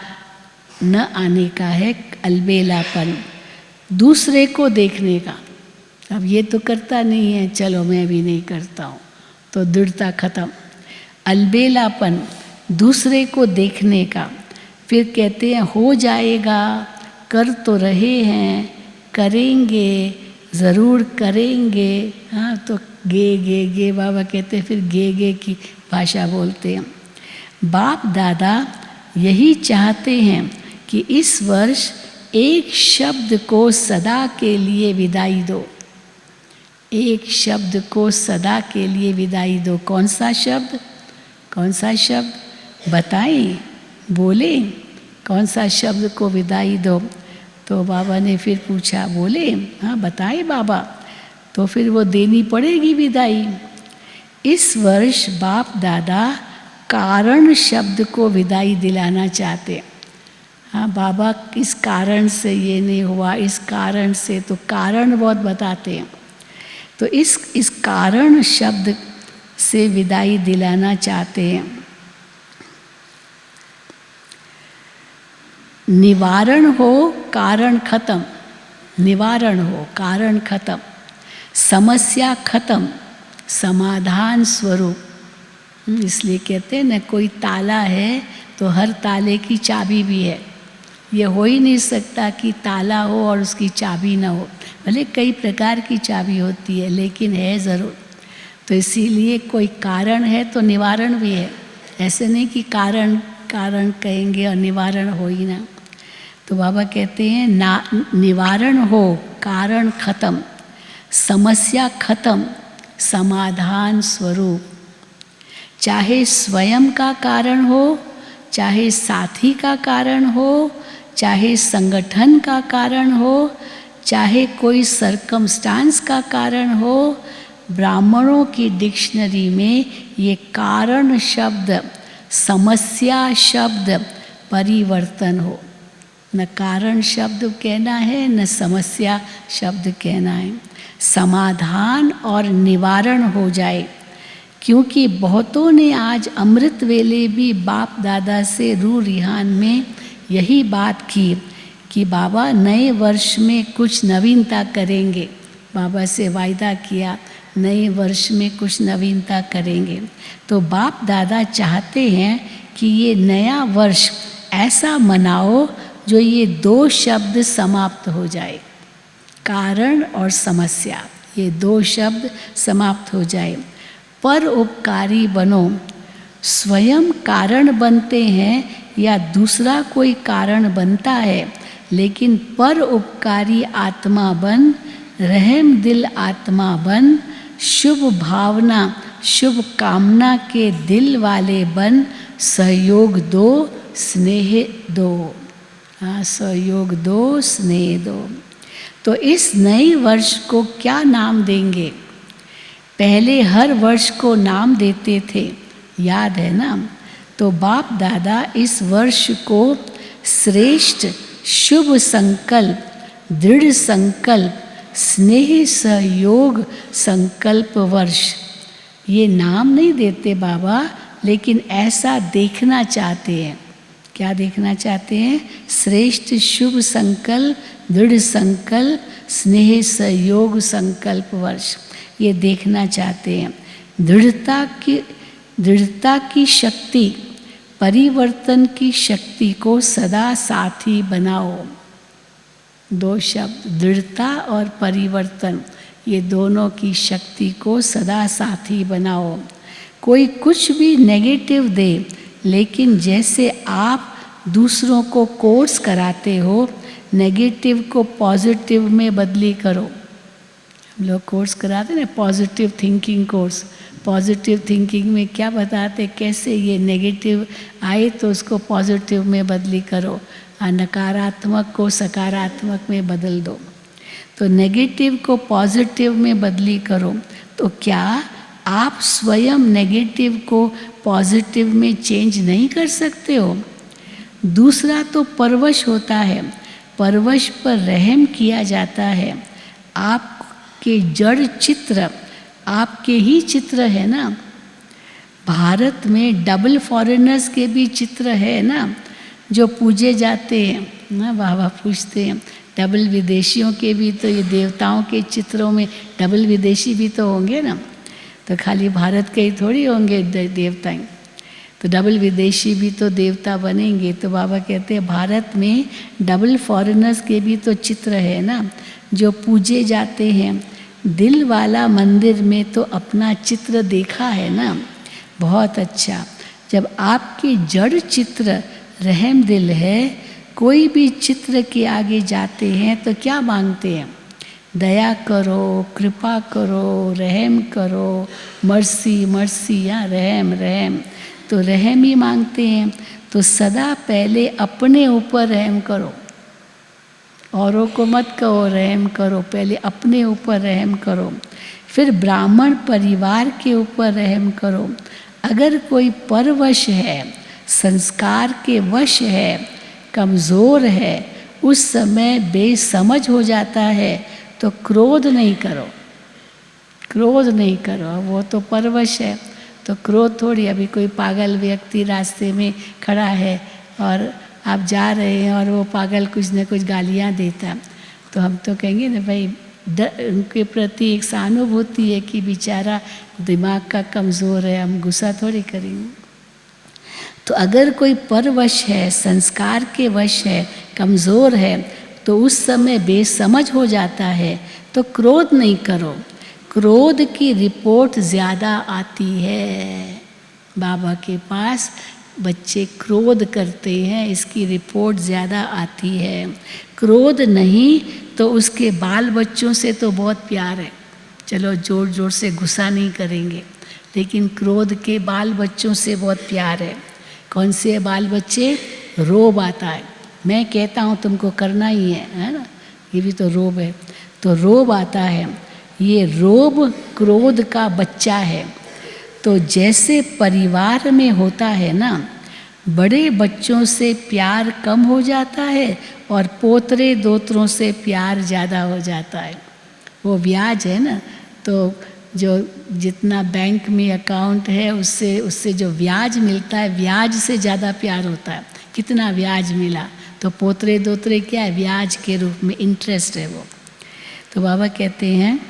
न आने का है अलबेलापन, दूसरे को देखने का। अब ये तो करता नहीं है, चलो मैं भी नहीं करता हूँ, तो दृढ़ता खत्म। अलबेलापन दूसरे को देखने का। फिर कहते हैं हो जाएगा, कर तो रहे हैं, करेंगे, ज़रूर करेंगे। हाँ, तो गे बाबा कहते हैं, फिर गे की भाषा बोलते हैं। बाप दादा यही चाहते हैं कि इस वर्ष एक शब्द को सदा के लिए विदाई दो। एक शब्द को सदा के लिए विदाई दो। कौन सा शब्द? कौन सा शब्द? बताएं, बोले, कौन सा शब्द को विदाई दो? तो बाबा ने फिर पूछा, बोले हाँ बताए बाबा। तो फिर वो देनी पड़ेगी विदाई। इस वर्ष बाप दादा कारण शब्द को विदाई दिलाना चाहते। हाँ बाबा, इस कारण से ये नहीं हुआ, इस कारण से, तो कारण बहुत बताते हैं। तो इस कारण शब्द से विदाई दिलाना चाहते हैं। निवारण हो, कारण खत्म। निवारण हो, कारण खत्म, समस्या खत्म, समाधान स्वरूप। इसलिए कहते हैं ना, कोई ताला है तो हर ताले की चाबी भी है। ये हो ही नहीं सकता कि ताला हो और उसकी चाबी ना हो। भले कई प्रकार की चाबी होती है, लेकिन है ज़रूर। तो इसीलिए कोई कारण है तो निवारण भी है। ऐसे नहीं कि कारण कारण कहेंगे और निवारण हो ही ना। तो बाबा कहते हैं निवारण हो, कारण खत्म, समस्या खत्म, समाधान स्वरूप। चाहे स्वयं का कारण हो, चाहे साथी का कारण हो, चाहे संगठन का कारण हो, चाहे कोई सरकमस्टांस का कारण हो, ब्राह्मणों की डिक्शनरी में ये कारण शब्द, समस्या शब्द परिवर्तन हो। न कारण शब्द कहना है, न समस्या शब्द कहना है। समाधान और निवारण हो जाए। क्योंकि बहुतों ने आज अमृत वेले भी बाप दादा से रू रिहान में यही बात की कि बाबा नए वर्ष में कुछ नवीनता करेंगे। बाबा से वायदा किया नए वर्ष में कुछ नवीनता करेंगे। तो बाप दादा चाहते हैं कि ये नया वर्ष ऐसा मनाओ जो ये दो शब्द समाप्त हो जाए, कारण और समस्या, ये दो शब्द समाप्त हो जाए। पर उपकारी बनो। स्वयं कारण बनते हैं या दूसरा कोई कारण बनता है, लेकिन पर उपकारी आत्मा बन, रहम दिल आत्मा बन, शुभ भावना शुभ कामना के दिल वाले बन, सहयोग दो, स्नेह दो। हाँ, सहयोग दो, स्नेह दो। तो इस नए वर्ष को क्या नाम देंगे? पहले हर वर्ष को नाम देते थे, याद है ना? तो बाप दादा इस वर्ष को श्रेष्ठ शुभ संकल्प, दृढ़ संकल्प, स्नेह सहयोग संकल्प वर्ष, ये नाम नहीं देते बाबा, लेकिन ऐसा देखना चाहते हैं। क्या देखना चाहते हैं? श्रेष्ठ शुभ संकल्प, दृढ़ संकल्प, स्नेह सहयोग संकल्प वर्ष, ये देखना चाहते हैं। दृढ़ता की शक्ति, परिवर्तन की शक्ति को सदा साथी बनाओ। दो शब्द, दृढ़ता और परिवर्तन, ये दोनों की शक्ति को सदा साथी बनाओ। कोई कुछ भी नेगेटिव दे, लेकिन जैसे आप दूसरों को कोर्स कराते हो, नेगेटिव को पॉजिटिव में बदली करो। हम लोग कोर्स कराते ना, positive thinking course. Positive thinking में क्या बताते, कैसे ये नेगेटिव आए तो उसको पॉजिटिव में बदली करो, नकारात्मक को सकारात्मक में बदल दो। तो नेगेटिव को पॉजिटिव में बदली करो। तो क्या आप स्वयं नेगेटिव को पॉजिटिव में चेंज नहीं कर सकते हो? दूसरा तो परवश होता है, परवश पर रहम किया जाता है। आप आपके जड़ चित्र आपके ही चित्र है ना। भारत में डबल फॉरेनर्स के भी चित्र है ना, जो पूजे जाते हैं ना। बाबा पूछते हैं डबल विदेशियों के भी तो ये देवताओं के चित्रों में डबल विदेशी भी तो होंगे ना, तो खाली भारत के ही थोड़ी होंगे देवता, तो डबल विदेशी भी तो देवता बनेंगे। तो बाबा कहते हैं भारत में डबल फॉरेनर्स के भी तो चित्र है ना, जो पूजे जाते हैं। दिल वाला मंदिर में तो अपना चित्र देखा है ना, बहुत अच्छा। जब आपके जड़ चित्र रहम दिल है, कोई भी चित्र के आगे जाते हैं तो क्या मांगते हैं? दया करो, कृपा करो, रहम करो, मर्सी मर्सी, या रहम रहम, तो रहम ही मांगते हैं। तो सदा पहले अपने ऊपर रहम करो, औरों को मत कहो रहम करो, पहले अपने ऊपर रहम करो, फिर ब्राह्मण परिवार के ऊपर रहम करो। अगर कोई परवश है, संस्कार के वश है, कमज़ोर है, उस समय बेसमझ हो जाता है, तो क्रोध नहीं करो, क्रोध नहीं करो। वो तो परवश है, तो क्रोध थोड़ी। अभी कोई पागल व्यक्ति रास्ते में खड़ा है और आप जा रहे हैं और वो पागल कुछ न कुछ गालियाँ देता, तो हम तो कहेंगे ना भाई, उनके प्रति एक सहानुभूति है कि बेचारा दिमाग का कमज़ोर है, हम गुस्सा थोड़ी करेंगे। तो अगर कोई परवश है, संस्कार के वश है, कमज़ोर है, तो उस समय बेसमझ हो जाता है, तो क्रोध नहीं करो। क्रोध की रिपोर्ट ज़्यादा आती है। बाबा के पास बच्चे क्रोध करते हैं, इसकी रिपोर्ट ज़्यादा आती है। क्रोध नहीं तो उसके बाल बच्चों से तो बहुत प्यार है, चलो जोर जोर से गुस्सा नहीं करेंगे, लेकिन क्रोध के बाल बच्चों से बहुत प्यार है। कौन से बाल बच्चे? रोब आता है, मैं कहता हूँ तुमको करना ही है ना, ये भी तो रोब है। तो रोब आता है, ये रोब क्रोध का बच्चा है। तो जैसे परिवार में होता है ना, बड़े बच्चों से प्यार कम हो जाता है और पोतरे दोतरों से प्यार ज़्यादा हो जाता है। वो ब्याज है ना, तो जो जितना बैंक में अकाउंट है उससे जो ब्याज मिलता है, ब्याज से ज़्यादा प्यार होता है। कितना ब्याज मिला, तो पोतरे दोतरे क्या है? ब्याज के रूप में, इंटरेस्ट है वो। तो बाबा कहते हैं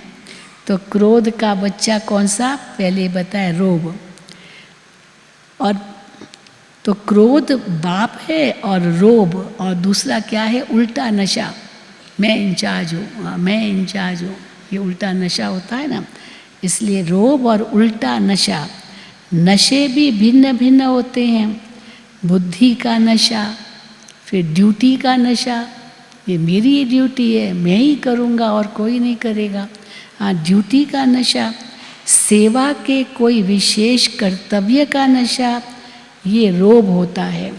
तो क्रोध का बच्चा कौन सा? पहले बताए रोब। और तो क्रोध बाप है और रोब, और दूसरा क्या है? उल्टा नशा, मैं इंचार्ज हूँ, हाँ मैं इंचार्ज हूँ, ये उल्टा नशा होता है ना। इसलिए रोब और उल्टा नशा, नशे भी भिन्न भिन्न होते हैं। बुद्धि का नशा, फिर ड्यूटी का नशा, ये मेरी ड्यूटी है, मैं ही करूँगा और कोई नहीं करेगा। हाँ, ड्यूटी का नशा, सेवा के कोई विशेष कर्तव्य का नशा, ये रोब होता है।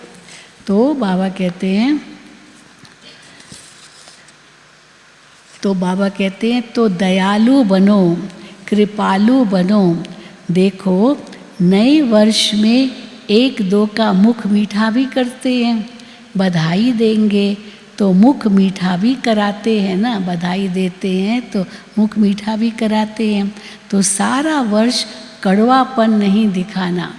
तो बाबा कहते हैं तो दयालु बनो, कृपालु बनो। देखो नए वर्ष में एक दो का मुख मीठा भी करते हैं, बधाई देंगे तो मुख मीठा भी कराते हैं ना, बधाई देते हैं तो मुख मीठा भी कराते हैं। तो सारा वर्ष कड़वापन नहीं दिखाना।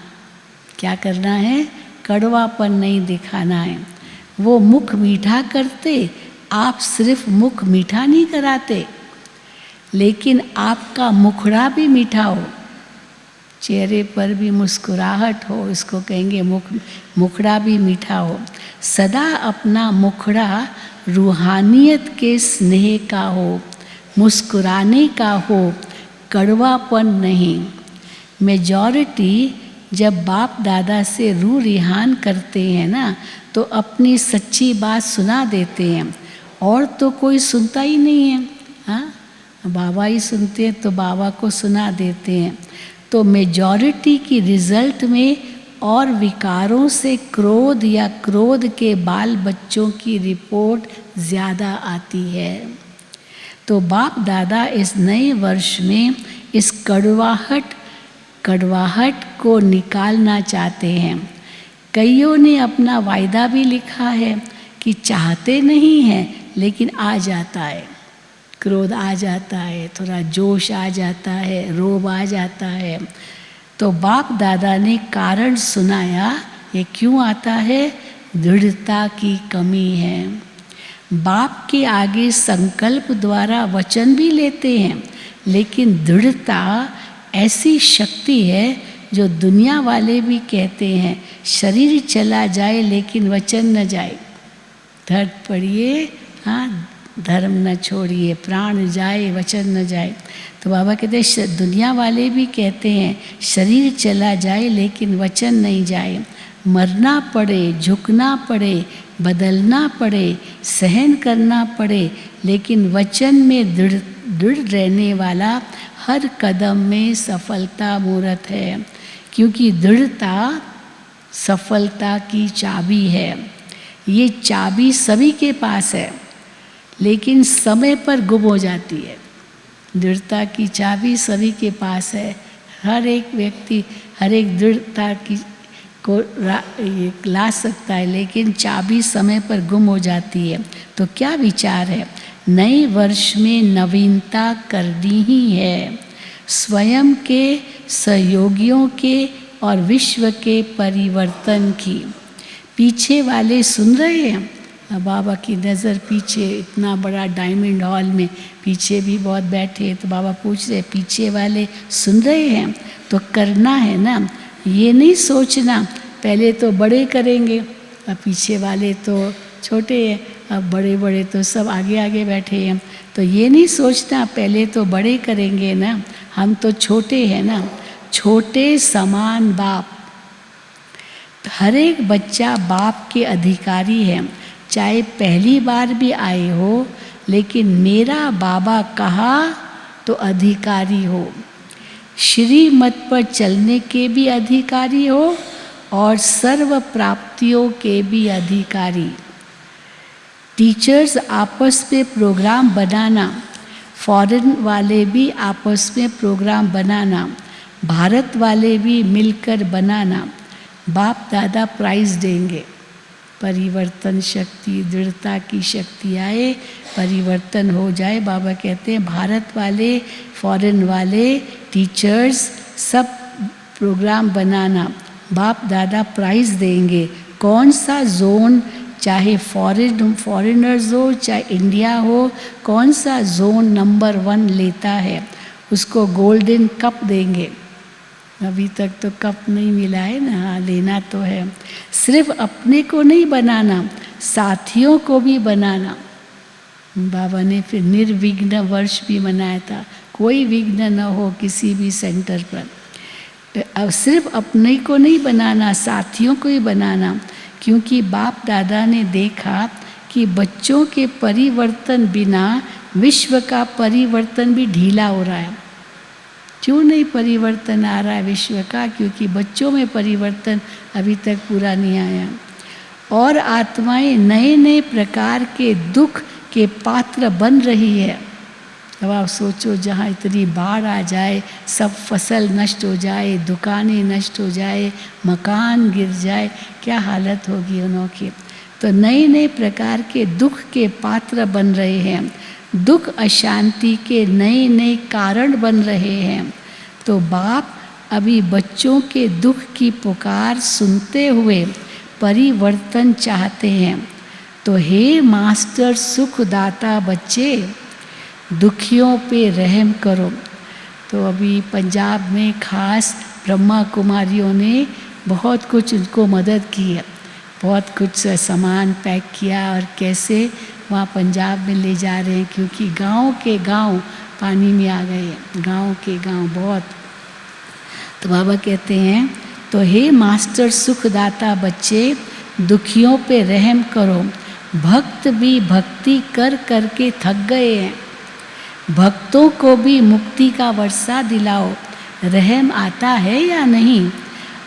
क्या करना है? कड़वापन नहीं दिखाना है। वो मुख मीठा करते, आप सिर्फ मुख मीठा नहीं कराते, लेकिन आपका मुखड़ा भी मीठा हो, चेहरे पर भी मुस्कुराहट हो, इसको कहेंगे मुखड़ा भी मीठा हो। सदा अपना मुखड़ा रूहानियत के स्नेह का हो, मुस्कुराने का हो, कड़वापन नहीं। मेजॉरिटी जब बाप दादा से रूह रिहान करते हैं ना, तो अपनी सच्ची बात सुना देते हैं, और तो कोई सुनता ही नहीं है। हाँ, बाबा ही सुनते हैं, तो बाबा को सुना देते हैं। तो मेजॉरिटी की रिजल्ट में और विकारों से क्रोध या क्रोध के बाल बच्चों की रिपोर्ट ज़्यादा आती है। तो बाप दादा इस नए वर्ष में इस कड़वाहट को निकालना चाहते हैं। कईयों ने अपना वायदा भी लिखा है कि चाहते नहीं हैं लेकिन आ जाता है, क्रोध आ जाता है, थोड़ा जोश आ जाता है, रोब आ जाता है, तो बाप दादा ने कारण सुनाया ये क्यों आता है, दृढ़ता की कमी है। बाप के आगे संकल्प द्वारा वचन भी लेते हैं, लेकिन दृढ़ता ऐसी शक्ति है जो दुनिया वाले भी कहते हैं शरीर चला जाए लेकिन वचन न जाए। धड़ पड़िए, हाँ, धर्म न छोड़िए, प्राण जाए वचन न जाए। तो बाबा कहते हैं दुनिया वाले भी कहते हैं शरीर चला जाए लेकिन वचन नहीं जाए। मरना पड़े, झुकना पड़े, बदलना पड़े, सहन करना पड़े, लेकिन वचन में दृढ़ रहने वाला हर कदम में सफलता मूर्त है, क्योंकि दृढ़ता सफलता की चाबी है। ये चाबी सभी के पास है, लेकिन समय पर गुम हो जाती है। दृढ़ता की चाबी सभी के पास है, हर एक व्यक्ति हर एक दृढ़ता की को ला सकता है, लेकिन चाबी समय पर गुम हो जाती है। तो क्या विचार है, नए वर्ष में नवीनता करनी ही है, स्वयं के, सहयोगियों के और विश्व के परिवर्तन की। पीछे वाले सुन रहे हैं, बाबा की नज़र पीछे, इतना बड़ा डायमंड हॉल में पीछे भी बहुत बैठे, तो बाबा पूछ रहे पीछे वाले सुन रहे हैं, तो करना है ना। ये नहीं सोचना पहले तो बड़े करेंगे, अब पीछे वाले तो छोटे हैं, अब बड़े बड़े तो सब आगे आगे बैठे हैं। तो ये नहीं सोचना पहले तो बड़े करेंगे ना, हम तो छोटे हैं ना। छोटे समान बाप, हर एक बच्चा बाप के अधिकारी है, चाहे पहली बार भी आए हो, लेकिन मेरा बाबा कहा तो अधिकारी हो। श्रीमत पर चलने के भी अधिकारी हो और सर्व प्राप्तियों के भी अधिकारी। टीचर्स आपस में प्रोग्राम बनाना, फॉरेन वाले भी आपस में प्रोग्राम बनाना, भारत वाले भी मिलकर बनाना। बाप दादा प्राइज़ देंगे, परिवर्तन शक्ति, दृढ़ता की शक्ति आए, परिवर्तन हो जाए। बाबा कहते हैं भारत वाले, फॉरेन वाले, टीचर्स सब प्रोग्राम बनाना, बाप दादा प्राइज़ देंगे। कौन सा जोन, चाहे फॉरेनर्स हो चाहे इंडिया हो, कौन सा जोन नंबर 1 लेता है उसको गोल्डन कप देंगे। अभी तक तो कप नहीं मिला है ना, हाँ लेना तो है। सिर्फ अपने को नहीं बनाना, साथियों को भी बनाना। बाबा ने फिर निर्विघ्न वर्ष भी मनाया था, कोई विघ्न न हो किसी भी सेंटर पर। अब सिर्फ अपने को नहीं बनाना, साथियों को ही बनाना, क्योंकि बाप दादा ने देखा कि बच्चों के परिवर्तन बिना विश्व का परिवर्तन भी ढीला हो रहा है। क्यों नहीं परिवर्तन आ रहा है विश्व का, क्योंकि बच्चों में परिवर्तन अभी तक पूरा नहीं आया। और आत्माएं नए नए प्रकार के दुख के पात्र बन रही है। अब आप सोचो, जहाँ इतनी बाढ़ आ जाए, सब फसल नष्ट हो जाए, दुकानें नष्ट हो जाए, मकान गिर जाए, क्या हालत होगी उनों की। तो नए नए प्रकार के दुख के पात्र बन रहे हैं, दुख अशांति के नए नए कारण बन रहे हैं। तो बाप अभी बच्चों के दुख की पुकार सुनते हुए परिवर्तन चाहते हैं। तो हे मास्टर सुखदाता बच्चे, दुखियों पे रहम करो। तो अभी पंजाब में खास ब्रह्मा कुमारियों ने बहुत कुछ उनको मदद की है, बहुत कुछ सामान पैक किया और कैसे वहाँ पंजाब में ले जा रहे हैं, क्योंकि गांव के गांव पानी में आ गए हैं, गांव के गांव बहुत। तो बाबा कहते हैं, तो हे मास्टर सुखदाता बच्चे, दुखियों पे रहम करो। भक्त भी भक्ति कर करके थक गए हैं, भक्तों को भी मुक्ति का वर्षा दिलाओ। रहम आता है या नहीं?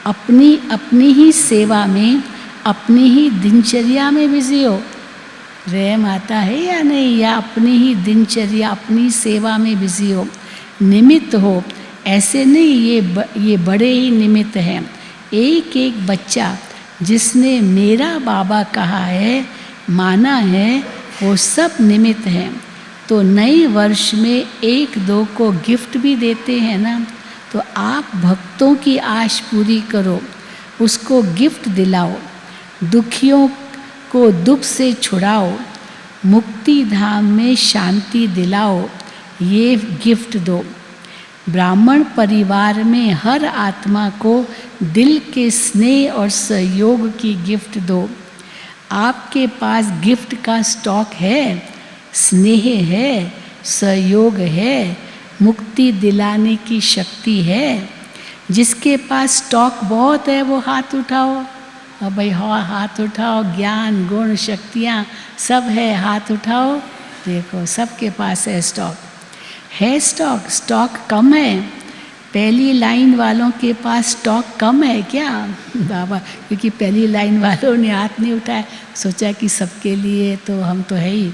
अपनी अपनी ही सेवा में, अपनी ही दिनचर्या में बिजी हो। रहम आता है या नहीं? या अपनी ही दिनचर्या, अपनी सेवा में बिजी हो, निमित्त हो। ऐसे नहीं, ये बड़े ही निमित्त हैं। एक एक बच्चा जिसने मेरा बाबा कहा है, माना है, वो सब निमित्त हैं। तो नए वर्ष में 1-2 को गिफ्ट भी देते हैं ना। तो आप भक्तों की आश पूरी करो, उसको गिफ्ट दिलाओ, दुखियों को दुख से छुड़ाओ, मुक्ति धाम में शांति दिलाओ, ये गिफ्ट दो। ब्राह्मण परिवार में हर आत्मा को दिल के स्नेह और सहयोग की गिफ्ट दो। आपके पास गिफ्ट का स्टॉक है, स्नेह है, सहयोग है, मुक्ति दिलाने की शक्ति है। जिसके पास स्टॉक बहुत है वो हाथ उठाओ। अब भाई हाथ उठाओ, ज्ञान गुण शक्तियाँ सब है, हाथ उठाओ। देखो सबके पास है स्टॉक, है स्टॉक। स्टॉक कम है, पहली लाइन वालों के पास स्टॉक कम है क्या बाबा? क्योंकि पहली लाइन वालों ने हाथ नहीं उठाया, सोचा कि सबके लिए तो हम तो है ही,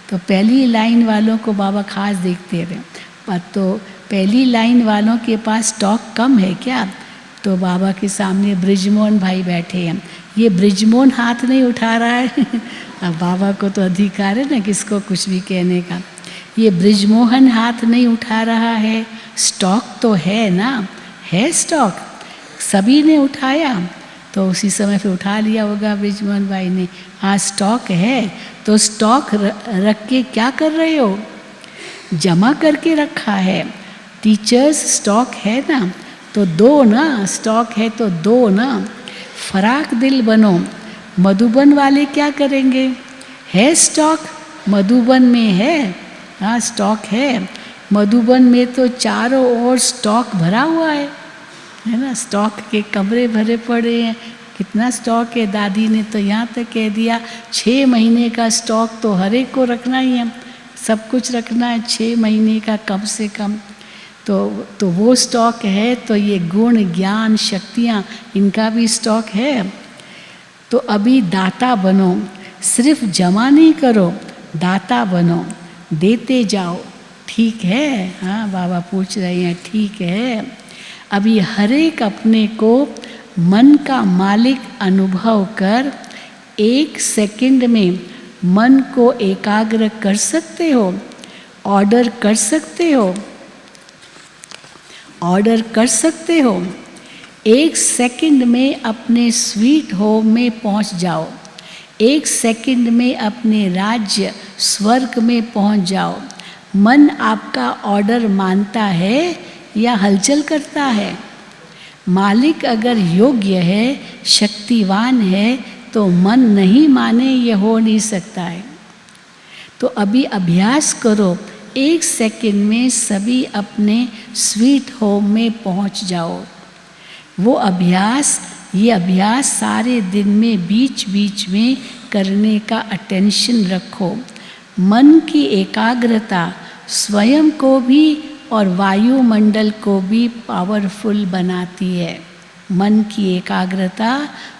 तो पहली लाइन वालों को बाबा खास देखते रहे। पर तो पहली लाइन वालों के पास स्टॉक कम है क्या? तो बाबा के सामने ब्रिजमोहन भाई बैठे हैं, ये ब्रिजमोहन हाथ नहीं उठा रहा है अब बाबा को तो अधिकार है ना किसको कुछ भी कहने का। ये ब्रिजमोहन हाथ नहीं उठा रहा है, स्टॉक तो है ना, है स्टॉक। सभी ने उठाया तो उसी समय फिर उठा लिया होगा ब्रिजमोहन भाई ने। हाँ स्टॉक है, तो स्टॉक रख के क्या कर रहे हो? जमा करके रखा है। टीचर्स स्टॉक है ना, तो दो ना, स्टॉक है तो दो ना। फराक दिल बनो। मधुबन वाले क्या करेंगे? है स्टॉक, मधुबन में है, हाँ स्टॉक है। मधुबन में तो चारों ओर स्टॉक भरा हुआ है ना, स्टॉक के कमरे भरे पड़े हैं। कितना स्टॉक है? दादी ने तो यहाँ तक कह दिया 6 महीने का स्टॉक तो हर एक को रखना ही है, सब कुछ रखना है 6 महीने का कम से कम। तो वो स्टॉक है। तो ये गुण ज्ञान शक्तियाँ इनका भी स्टॉक है। तो अभी दाता बनो, सिर्फ जमा नहीं करो, दाता बनो, देते जाओ। ठीक है? हाँ बाबा पूछ रहे हैं, ठीक है। अभी हर एक अपने को मन का मालिक अनुभव कर 1 सेकंड में मन को एकाग्र कर सकते हो, ऑर्डर कर सकते हो, ऑर्डर कर सकते हो। 1 सेकंड में अपने स्वीट होम में पहुंच जाओ, 1 सेकंड में अपने राज्य स्वर्ग में पहुंच जाओ। मन आपका ऑर्डर मानता है या हलचल करता है? मालिक अगर योग्य है, शक्तिवान है, तो मन नहीं माने ये हो नहीं सकता है। तो अभी अभ्यास करो, 1 सेकंड में सभी अपने स्वीट होम में पहुंच जाओ। वो अभ्यास, ये अभ्यास सारे दिन में बीच बीच में करने का अटेंशन रखो। मन की एकाग्रता स्वयं को भी और वायुमंडल को भी पावरफुल बनाती है। मन की एकाग्रता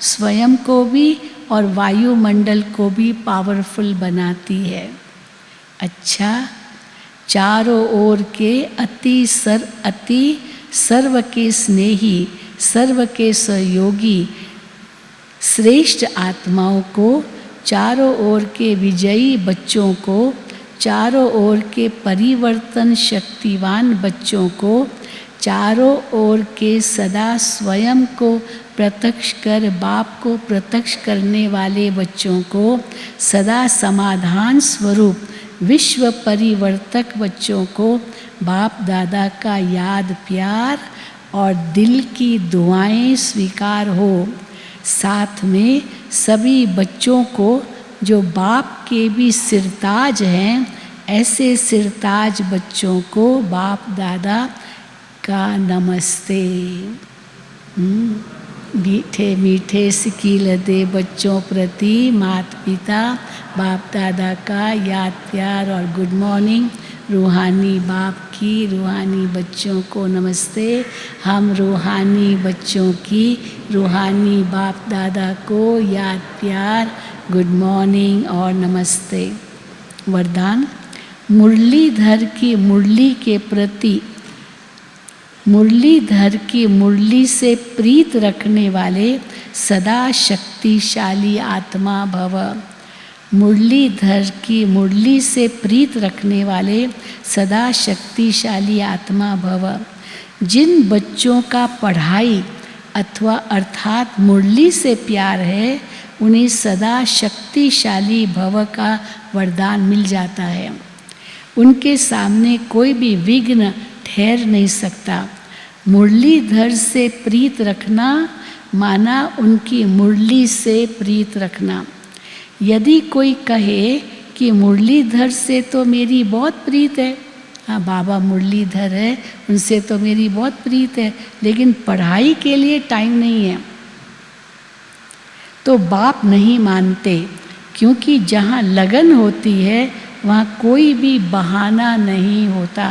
स्वयं को भी और वायुमंडल को भी पावरफुल बनाती है। अच्छा, चारों ओर के अति सर्व के स्नेही, सर्व के सहयोगी श्रेष्ठ आत्माओं को, चारों ओर के विजयी बच्चों को, चारों ओर के परिवर्तन शक्तिवान बच्चों को, चारों ओर के सदा स्वयं को प्रत्यक्ष कर बाप को प्रत्यक्ष करने वाले बच्चों को, सदा समाधान स्वरूप विश्व परिवर्तक बच्चों को बाप दादा का याद प्यार और दिल की दुआएं स्वीकार हो। साथ में सभी बच्चों को जो बाप के भी सिरताज हैं, ऐसे सिरताज बच्चों को बाप दादा का नमस्ते। मीठे मीठे सिकील दे बच्चों प्रति माता पिता बाप दादा का याद प्यार और गुड मॉर्निंग। रूहानी बाप की, रूहानी बच्चों को नमस्ते। हम रूहानी बच्चों की, रूहानी बाप दादा को याद प्यार, गुड मॉर्निंग और नमस्ते। वरदान, मुरलीधर की मुरली के प्रति, मुरलीधर की मुरली से प्रीत रखने वाले सदा शक्तिशाली आत्मा भव। मुरलीधर की मुरली से प्रीत रखने वाले सदा शक्तिशाली आत्मा भव। जिन बच्चों का पढ़ाई अथवा अर्थात मुरली से प्यार है, उन्हें सदा शक्तिशाली भव का वरदान मिल जाता है। उनके सामने कोई भी विघ्न ठहर नहीं सकता। मुरलीधर से प्रीत रखना माना उनकी मुरली से प्रीत रखना। यदि कोई कहे कि मुरलीधर से तो मेरी बहुत प्रीत है, हाँ बाबा मुरलीधर है, उनसे तो मेरी बहुत प्रीत है, लेकिन पढ़ाई के लिए टाइम नहीं है, तो बाप नहीं मानते। क्योंकि जहाँ लगन होती है वहाँ कोई भी बहाना नहीं होता।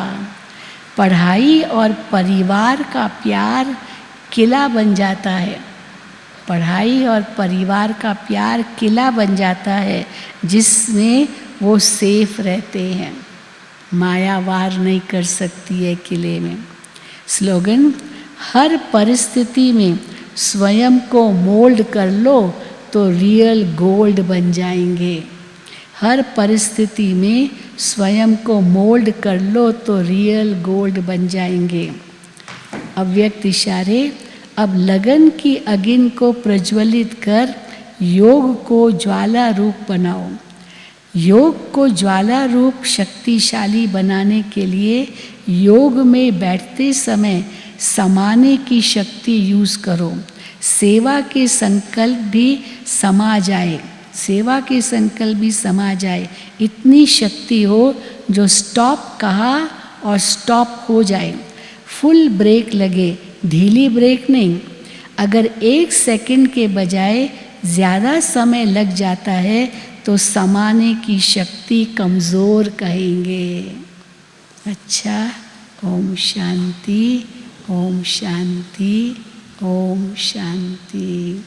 पढ़ाई और परिवार का प्यार किला बन जाता है। पढ़ाई और परिवार का प्यार किला बन जाता है, जिसमें वो सेफ रहते हैं। माया वार नहीं कर सकती है किले में। स्लोगन: हर परिस्थिति में स्वयं को मोल्ड कर लो तो रियल गोल्ड बन जाएंगे। हर परिस्थिति में स्वयं को मोल्ड कर लो तो रियल गोल्ड बन जाएंगे। अव्यक्त इशारे: अब लगन की अगिन को प्रज्वलित कर योग को ज्वाला रूप बनाओ। योग को ज्वाला रूप शक्तिशाली बनाने के लिए योग में बैठते समय समाने की शक्ति यूज़ करो। सेवा के संकल्प भी समा जाए, सेवा के संकल्प भी समा जाए। इतनी शक्ति हो जो स्टॉप कहा और स्टॉप हो जाए। फुल ब्रेक लगे, ढीली ब्रेक नहीं। अगर 1 सेकंड के बजाय ज़्यादा समय लग जाता है तो समाने की शक्ति कमज़ोर कहेंगे। अच्छा, ओम शांति, ओम शांति, ओम शांति।